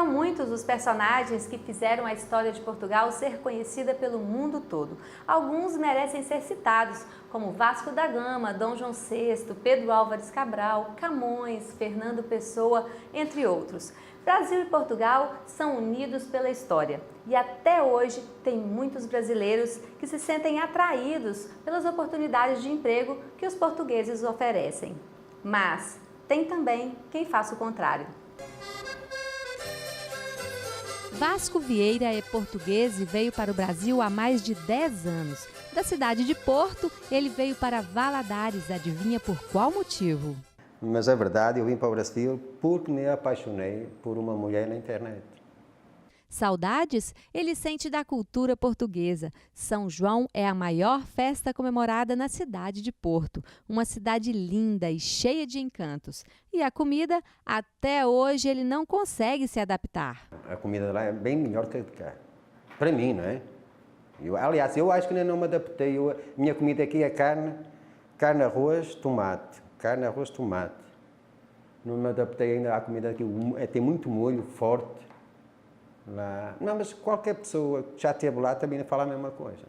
muitos os personagens que fizeram a história de Portugal ser conhecida pelo mundo todo. Alguns merecem ser citados, como Vasco da Gama, Dom João VI, Pedro Álvares Cabral, Camões, Fernando Pessoa, entre outros. Brasil e Portugal são unidos pela história e até hoje tem muitos brasileiros que se sentem atraídos pelas oportunidades de emprego que os portugueses oferecem. Mas tem também quem faça o contrário. Vasco Vieira é português e veio para o Brasil há mais de 10 anos. Da cidade de Porto, ele veio para Valadares, adivinha por qual motivo? Mas é verdade, eu vim para o Brasil porque me apaixonei por uma mulher na internet. Saudades ele sente da cultura portuguesa. São João é a maior festa comemorada na cidade de Porto, uma cidade linda e cheia de encantos. E a comida, até hoje, ele não consegue se adaptar. A comida lá é bem melhor que a de cá. Para mim, não é? Aliás, eu acho que ainda não me adaptei. Minha comida aqui é carne, arroz, tomate. Carne, arroz, tomate. Não me adaptei ainda à comida aqui. Tem muito molho forte. Lá. Não, mas qualquer pessoa que já esteve lá também fala a mesma coisa.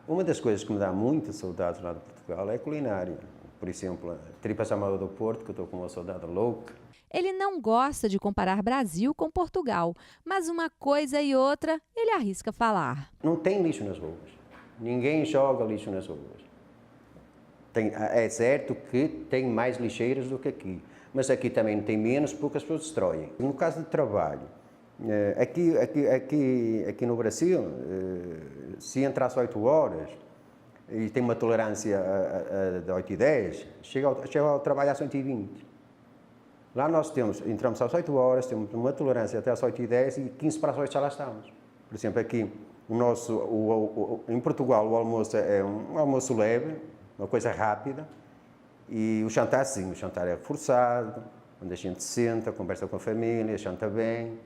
Uma das coisas que me dá muita saudade lá de Portugal é a culinária. Por exemplo, a tripa chamada do Porto, que eu estou com uma saudade louca. Ele não gosta de comparar Brasil com Portugal, mas uma coisa e outra ele arrisca falar. Não tem lixo nas ruas. Ninguém joga lixo nas ruas. É certo que tem mais lixeiras do que aqui, mas aqui também tem menos porque as pessoas destroem. No caso de trabalho, aqui no Brasil, se entra às 8 horas e tem uma tolerância de 8 e 10, chega ao trabalho às 8 e 20. Lá nós entramos às 8 horas, temos uma tolerância até às 8 e 10 e 15 para as 8 já lá estamos. Por exemplo, aqui em Portugal o almoço é um almoço leve, uma coisa rápida, e o jantar sim, o jantar é forçado, onde a gente senta, conversa com a família, janta bem,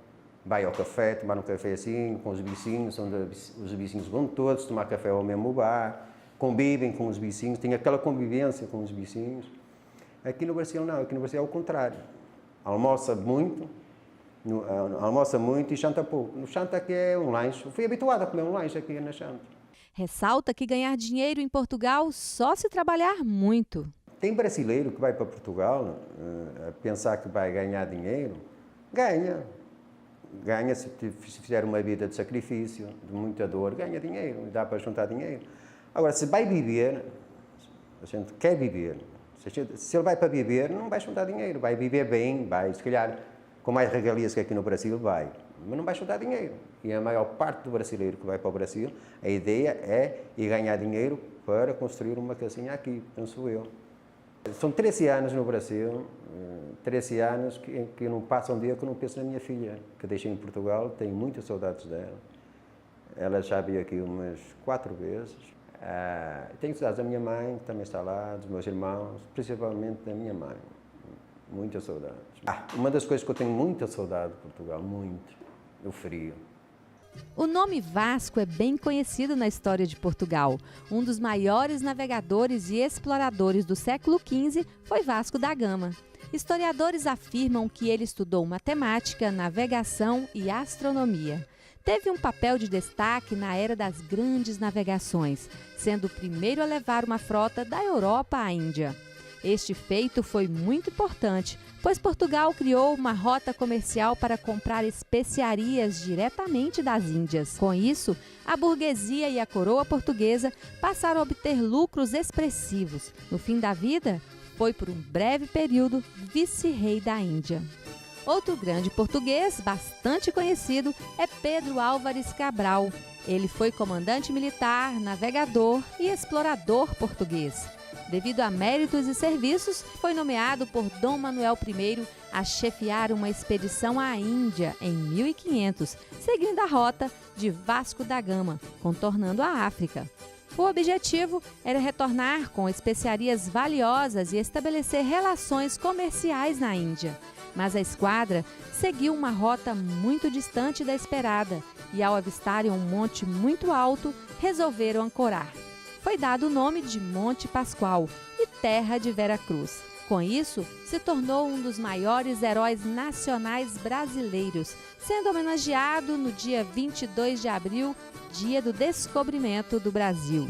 vai ao café, tomar um café assim, com os vizinhos, onde os vizinhos vão todos tomar café ao mesmo bar, convivem com os vizinhos, tem aquela convivência com os vizinhos. Aqui no Brasil não, aqui no Brasil é o contrário. Almoça muito e janta pouco. No janta aqui é um lanche, eu fui habituado a comer um lanche aqui na janta. Ressalta que ganhar dinheiro em Portugal só se trabalhar muito. Tem brasileiro que vai para Portugal a pensar que vai ganhar dinheiro, ganha se fizer uma vida de sacrifício, de muita dor, ganha dinheiro, dá para juntar dinheiro. Agora, se vai viver, a gente quer viver, se ele vai para viver, não vai juntar dinheiro, vai viver bem, vai, se calhar, com mais regalias que aqui no Brasil, vai, mas não vai juntar dinheiro. E a maior parte do brasileiro que vai para o Brasil, a ideia é ir ganhar dinheiro para construir uma casinha aqui, penso eu. São 13 anos no Brasil, 13 anos que não passa um dia que eu não penso na minha filha, que deixei em Portugal, tenho muitas saudades dela. Ela já veio aqui umas 4 vezes. Tenho saudades da minha mãe, que também está lá, dos meus irmãos, principalmente da minha mãe. Muitas saudades. Uma das coisas que eu tenho muita saudade de Portugal, muito, é o frio. O nome Vasco é bem conhecido na história de Portugal. Um dos maiores navegadores e exploradores do século XV foi Vasco da Gama. Historiadores afirmam que ele estudou matemática, navegação e astronomia. Teve um papel de destaque na era das grandes navegações, sendo o primeiro a levar uma frota da Europa à Índia. Este feito foi muito importante, pois Portugal criou uma rota comercial para comprar especiarias diretamente das Índias. Com isso, a burguesia e a coroa portuguesa passaram a obter lucros expressivos. No fim da vida, foi por um breve período vice-rei da Índia. Outro grande português, bastante conhecido, é Pedro Álvares Cabral. Ele foi comandante militar, navegador e explorador português. Devido a méritos e serviços, foi nomeado por Dom Manuel I a chefiar uma expedição à Índia em 1500, seguindo a rota de Vasco da Gama, contornando a África. O objetivo era retornar com especiarias valiosas e estabelecer relações comerciais na Índia. Mas a esquadra seguiu uma rota muito distante da esperada e, ao avistarem um monte muito alto, resolveram ancorar. Foi dado o nome de Monte Pascoal e Terra de Vera Cruz. Com isso, se tornou um dos maiores heróis nacionais brasileiros, sendo homenageado no dia 22 de abril, dia do descobrimento do Brasil.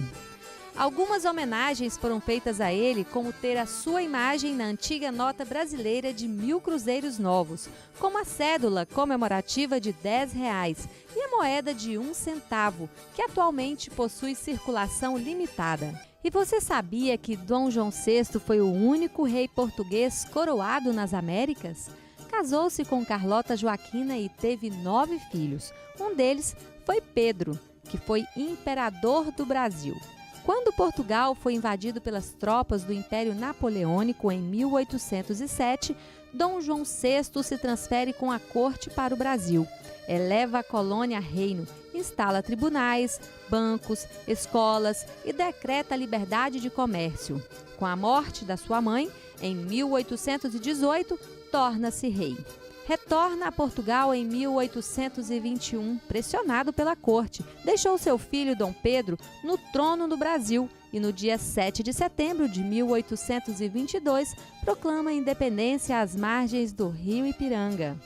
Algumas homenagens foram feitas a ele, como ter a sua imagem na antiga nota brasileira de 1.000 cruzeiros novos, como a cédula comemorativa de R$10 e a moeda de 1 centavo, que atualmente possui circulação limitada. E você sabia que Dom João VI foi o único rei português coroado nas Américas? Casou-se com Carlota Joaquina e teve 9 filhos. Um deles foi Pedro, que foi imperador do Brasil. Quando Portugal foi invadido pelas tropas do Império Napoleônico em 1807, Dom João VI se transfere com a corte para o Brasil. Eleva a colônia a reino, instala tribunais, bancos, escolas e decreta a liberdade de comércio. Com a morte da sua mãe, em 1818, torna-se rei. Retorna a Portugal em 1821, pressionado pela corte. Deixou seu filho Dom Pedro no trono do Brasil e no dia 7 de setembro de 1822 proclama a independência às margens do rio Ipiranga.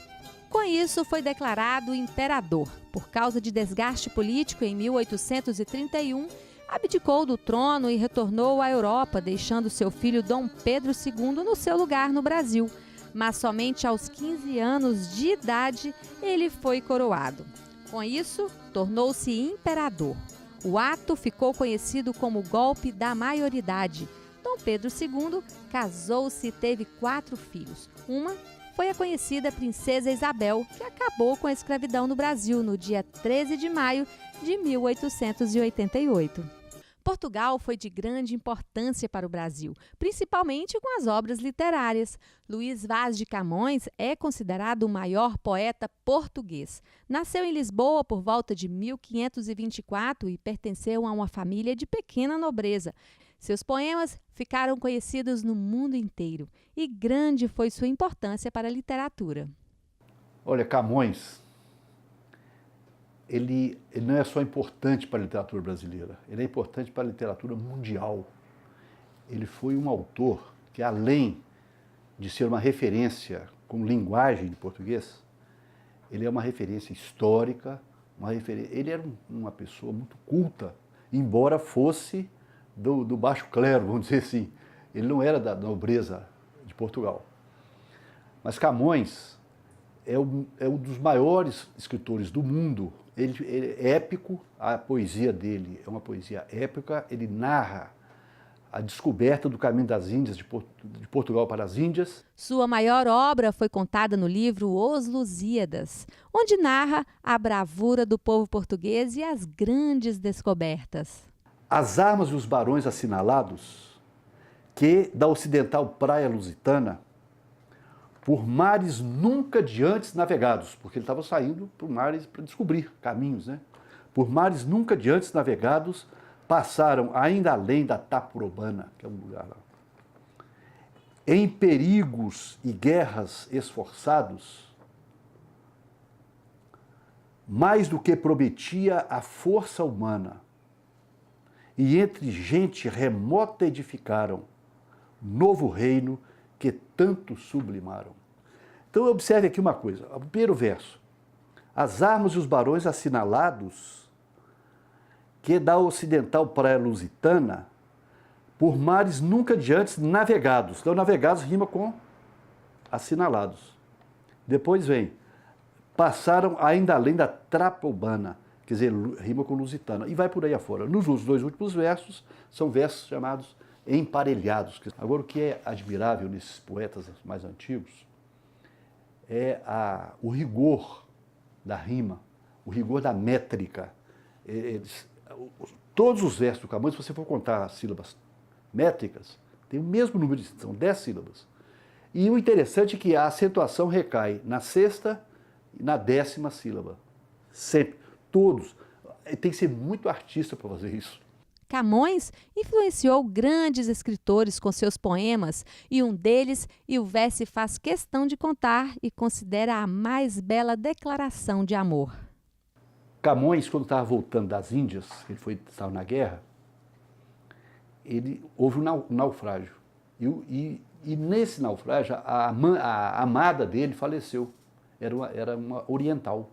Com isso, foi declarado imperador. Por causa de desgaste político em 1831, abdicou do trono e retornou à Europa, deixando seu filho Dom Pedro II no seu lugar no Brasil. Mas somente aos 15 anos de idade ele foi coroado. Com isso, tornou-se imperador. O ato ficou conhecido como golpe da maioridade. Dom Pedro II casou-se e teve 4 filhos. Uma foi a conhecida Princesa Isabel, que acabou com a escravidão no Brasil no dia 13 de maio de 1888. Portugal foi de grande importância para o Brasil, principalmente com as obras literárias. Luís Vaz de Camões é considerado o maior poeta português. Nasceu em Lisboa por volta de 1524 e pertenceu a uma família de pequena nobreza. Seus poemas ficaram conhecidos no mundo inteiro e grande foi sua importância para a literatura. Olha, Camões, ele não é só importante para a literatura brasileira, ele é importante para a literatura mundial. Ele foi um autor que, além de ser uma referência com linguagem de português, ele é uma referência histórica, ele era uma pessoa muito culta, embora fosse do baixo clero, vamos dizer assim. Ele não era da nobreza de Portugal. Mas Camões é um dos maiores escritores do mundo. Ele é épico, a poesia dele é uma poesia épica, ele narra a descoberta do caminho das Índias, de Portugal para as Índias. Sua maior obra foi contada no livro Os Lusíadas, onde narra a bravura do povo português e as grandes descobertas. As armas e os barões assinalados, que da ocidental praia lusitana, por mares nunca de antes navegados, porque ele estava saindo por mares para descobrir caminhos, né? Por mares nunca de antes navegados, passaram ainda além da Taprobana, que é um lugar lá. Em perigos e guerras esforçados, mais do que prometia a força humana, e entre gente remota edificaram novo reino que tanto sublimaram. Então observe aqui uma coisa, o primeiro verso. As armas e os barões assinalados, que da ocidental praia lusitana, por mares nunca de antes navegados. Então navegados rima com assinalados. Depois vem, passaram ainda além da Taprobana, quer dizer, rima com lusitana, e vai por aí afora. Nos 2 últimos versos, são versos chamados emparelhados. Agora, o que é admirável nesses poetas mais antigos é o rigor da rima, o rigor da métrica. Todos os versos do Camões, se você for contar as sílabas métricas, tem o mesmo número, são 10 sílabas. E o interessante é que a acentuação recai na 6ª e na 10ª sílaba. Sempre. Todos. Tem que ser muito artista para fazer isso. Camões influenciou grandes escritores com seus poemas e um deles Ilvesce faz questão de contar e considera a mais bela declaração de amor. Camões, quando estava voltando das Índias, ele estava na guerra, houve um naufrágio. E E nesse naufrágio, a amada dele faleceu. Era uma oriental.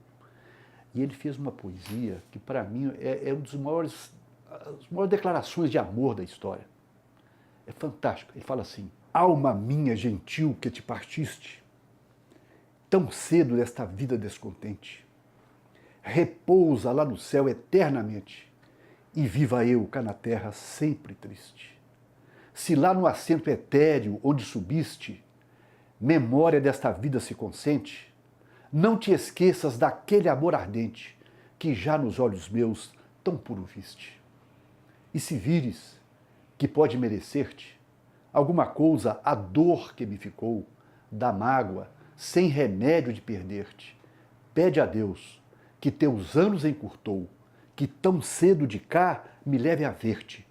E ele fez uma poesia que, para mim, é uma as maiores declarações de amor da história. É fantástico. Ele fala assim: alma minha gentil que te partiste, tão cedo desta vida descontente, repousa lá no céu eternamente, e viva eu cá na terra sempre triste. Se lá no assento etéreo onde subiste, memória desta vida se consente, não te esqueças daquele amor ardente que já nos olhos meus tão puro viste. E se vires que pode merecer-te alguma coisa a dor que me ficou, da mágoa, sem remédio de perder-te, pede a Deus que teus anos encurtou, que tão cedo de cá me leve a ver-te,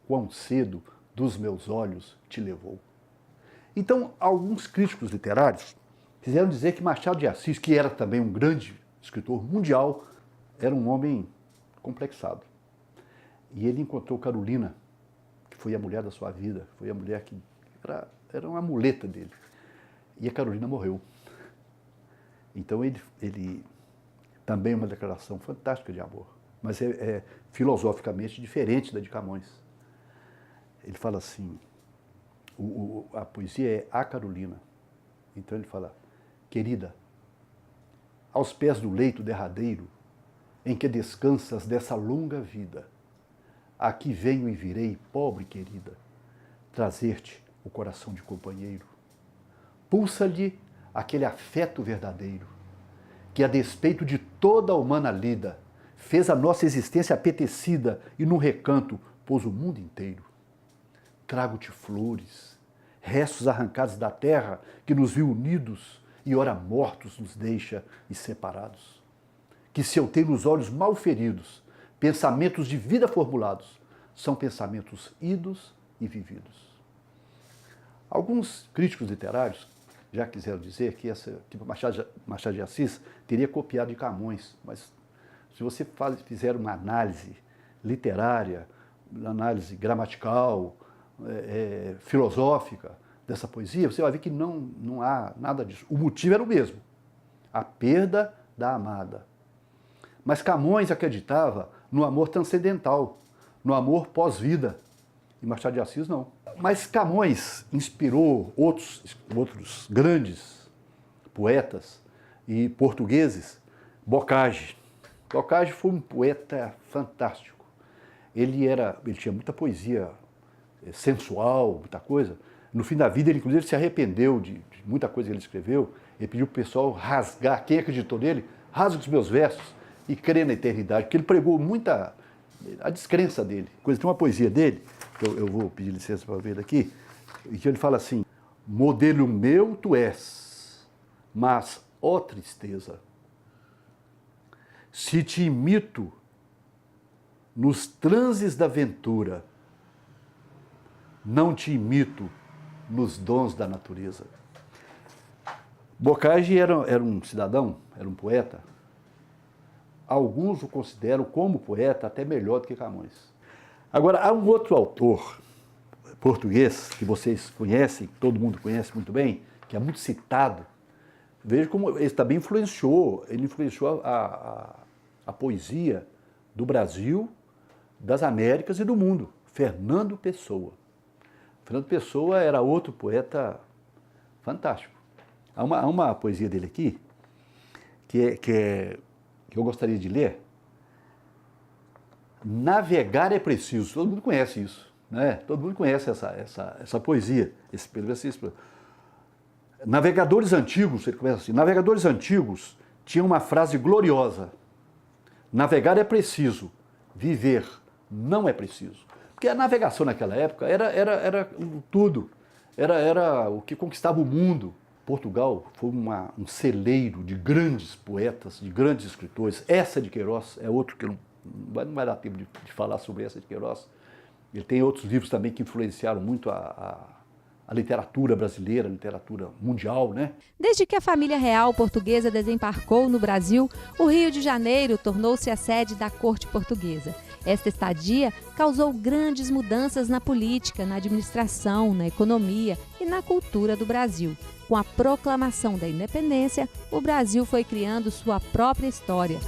quão cedo dos meus olhos te levou. Então, alguns críticos literários fizeram dizer que Machado de Assis, que era também um grande escritor mundial, era um homem complexado. E ele encontrou Carolina, que foi a mulher da sua vida, foi a mulher que era uma muleta dele. E a Carolina morreu. Então ele também é uma declaração fantástica de amor, mas é filosoficamente diferente da de Camões. Ele fala assim, a poesia é a Carolina. Então ele fala: querida, aos pés do leito derradeiro, em que descansas dessa longa vida, aqui venho e virei, pobre querida, trazer-te o coração de companheiro. Pulsa-lhe aquele afeto verdadeiro, que a despeito de toda a humana lida, fez a nossa existência apetecida e num recanto pôs o mundo inteiro. Trago-te flores, restos arrancados da terra que nos viu unidos e ora mortos nos deixa e separados. Que se eu tenho nos olhos mal feridos, pensamentos de vida formulados, são pensamentos idos e vividos. Alguns críticos literários já quiseram dizer que Machado de Assis teria copiado de Camões, mas se você fizer uma análise literária, análise gramatical, filosófica dessa poesia, você vai ver que não há nada disso. O motivo era o mesmo: a perda da amada. Mas Camões acreditava no amor transcendental, no amor pós-vida, e Machado de Assis não. Mas Camões inspirou outros grandes poetas e portugueses. Bocage. Bocage foi um poeta fantástico. Ele tinha muita poesia sensual, muita coisa. No fim da vida, ele inclusive se arrependeu de muita coisa que ele escreveu. Ele pediu para o pessoal rasgar. Quem acreditou nele, rasga os meus versos e crê na eternidade, porque ele pregou muita a descrença dele. Tem uma poesia dele, que eu vou pedir licença para ver daqui, e que ele fala assim: modelo meu tu és, mas, ó tristeza, se te imito nos transes da ventura, não te imito nos dons da natureza. Bocage era um cidadão, era um poeta. Alguns o consideram como poeta até melhor do que Camões. Agora, há um outro autor português que vocês conhecem, que todo mundo conhece muito bem, que é muito citado. Veja como ele também influenciou a poesia do Brasil, das Américas e do mundo. Fernando Pessoa. Fernando Pessoa era outro poeta fantástico. Há uma poesia dele aqui que eu gostaria de ler. Navegar é preciso. Todo mundo conhece isso, né? Todo mundo conhece essa poesia, esse Pedro Assis. Navegadores antigos, ele começa assim: navegadores antigos tinham uma frase gloriosa: navegar é preciso, viver não é preciso. Porque a navegação naquela época era tudo, era o que conquistava o mundo. Portugal foi um celeiro de grandes poetas, de grandes escritores. Eça de Queiroz é outro que não vai dar tempo de falar sobre Eça de Queiroz. Ele tem outros livros também que influenciaram muito a a literatura brasileira, a literatura mundial, né? Desde que a família real portuguesa desembarcou no Brasil, o Rio de Janeiro tornou-se a sede da corte portuguesa. Esta estadia causou grandes mudanças na política, na administração, na economia e na cultura do Brasil. Com a proclamação da independência, o Brasil foi criando sua própria história.